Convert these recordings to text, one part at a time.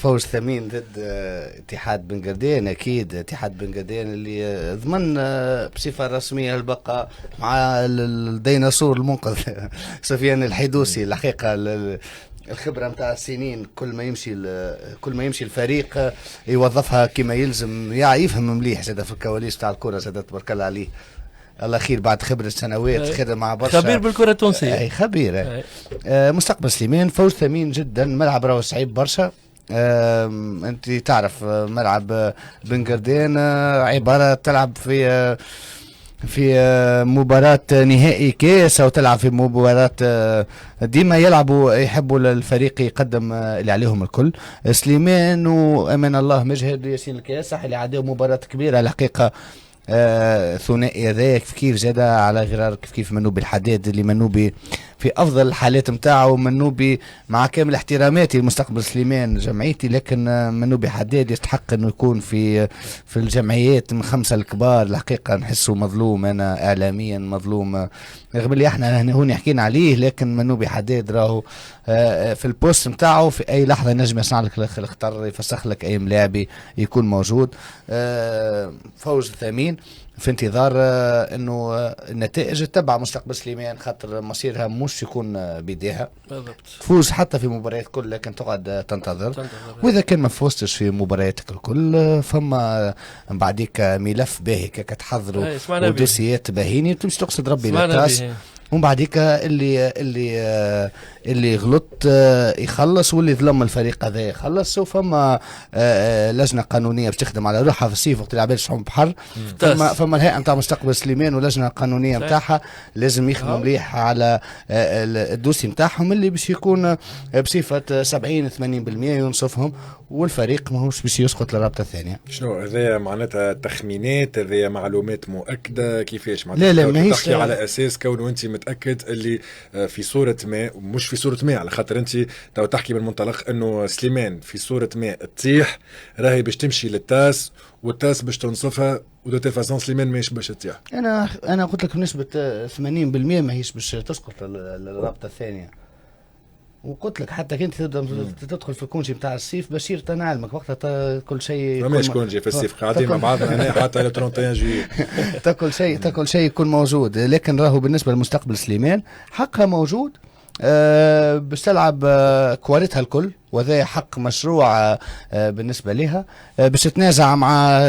فوز ثمين ضد اتحاد بن قردين. اكيد اتحاد بن قردين اللي ضمن بصفه رسميه البقاء مع الديناصور المنقذ سفيان الحيدوسي. الحقيقه الخبره نتاع السنين كل ما يمشي الفريق يوظفها كما يلزم، يفهم مليح زاد في الكواليس تاع الكره زاد تبارك الله عليه. الله خير بعد خبرة سنوات خدم مع برشا، خبير بالكرة التونسية. اي خبير. مستقبل سليمان فوز ثمين جدا. ملعب راهو صعيب برشا. انت تعرف ملعب بن قردين عبارة تلعب في مباراة نهائي كاس او تلعب في مباراة ديما يلعبوا يحبوا الفريق يقدم اللي عليهم الكل. سليمان وامان الله مجهد ياسين الكاسح اللي عداو مباراة كبيرة الحقيقة. ثنائي هذاك كيف زاد على غرار كيف منوبي الحداد اللي منوبي في افضل الحالات نتاعو. منوبي مع كامل احتراماتي لمستقبل سليمان جمعيتي، لكن منوبي حداد يستحق انه يكون في الجمعيات من 5 الكبار. الحقيقه نحسه مظلوم، انا اعلاميا مظلوم رغم اللي احنا هون حكينا عليه، لكن منوبي حداد راهو في البوست نتاعو في اي لحظه نجم يصنع لك الخطر، يفسخ لك اي ملاعبي يكون موجود. فوز ثمين في انتظار انه النتائج تتبع مستقبل سليمان، خاطر مصيرها مش يكون بيديها تفوز حتى في مباريات كل، لكن تقعد تنتظر. واذا كان ما فزتش في مبارياتك الكل فما بعديك ملف باهي كتحضروا ودوسيات باهيني تمشي تقصد ربي للكاس، ومن بعديك اللي غلط يخلص واللي ظلم الفريق هذا يخلص. وفما لجنه قانونيه باش تخدم على روحها في الصيف وقت العباد شحوم بحر. فما الهيئه نتاع مستقبل سليمان ولجنه قانونيه نتاعها لازم يخدموا مليح على الدوسي نتاعهم اللي باش يكون بصفه 70-80% ينصفهم، والفريق ماهوش باش يسقط للرابطه الثانيه. شنو هذا معناتها تخمينات؟ هذا معلومات مؤكده كيفاش معناتها؟ لا ماهيش تحكي على اساس كونه انت متاكد اللي في صوره ما، مش في صوره ما، على خاطر انت تو تحكي من منطلق انه سليمان في صوره ما تطيح راهي باش تمشي للتاس والتاس باش تنصفها، ودو فاسون سليمان ماهيش باش تطيح. انا قلت لك بنسبه 80% ماهيش باش تسقط للرابطه الثانيه، وقلت لك حتى كنت تدخل في الكونجي نتاع الصيف بشير تنعلمك وقتها كل شيء ماش كونجي في الصيف قاعدين مع بعضنا هنا حتى على 31 جويي تاكل شيء يكون موجود. لكن راهو بالنسبه لمستقبل سليمان حقها موجود، باش تلعب كوارتها الكل، وهذا حق مشروع بالنسبه لها. باش تتنازع مع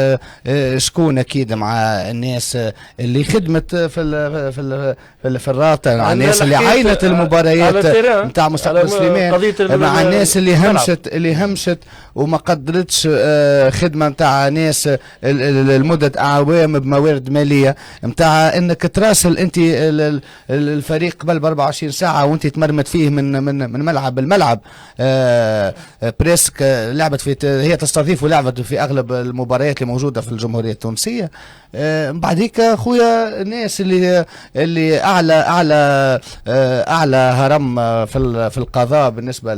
شكون؟ اكيد مع الناس اللي خدمت في الرابطه، مع الناس اللي عينت المباريات نتاع مستقبل سليمان، مع الناس اللي همشت وما قدرتش خدمه نتاع ناس لمده اعوام بموارد ماليه نتاع انك تراسل انت الفريق قبل ب 24 ساعه وانت تمرمت فيه من ملعب الملعب. بريسك لعبت هي تستضيف ولعبت في اغلب المباريات اللي موجوده في الجمهوريه التونسيه. بعديك خويا الناس اللي اعلى هرم في القضاء بالنسبه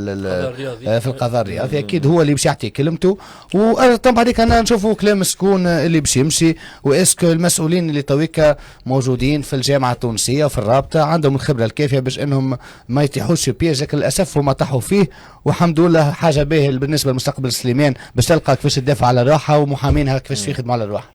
في القضاء الرياضي اكيد هو اللي باش يعطي كلمته. وطبعا بعديك انا نشوفوا كلام سكون اللي باش يمشي، واسكو المسؤولين اللي تويكا موجودين في الجامعه التونسيه وفي الرابطه عندهم الخبره الكافيه باش انهم ما يتيحوش في بياج، لكن للاسف هما طاحوا فيه. والحمد لله حاجه باهيه بالنسبه لمستقبل سليمان باش تلقى كيفاش تدافع على روحها ومحامينها كيفاش يخدموا على روحها.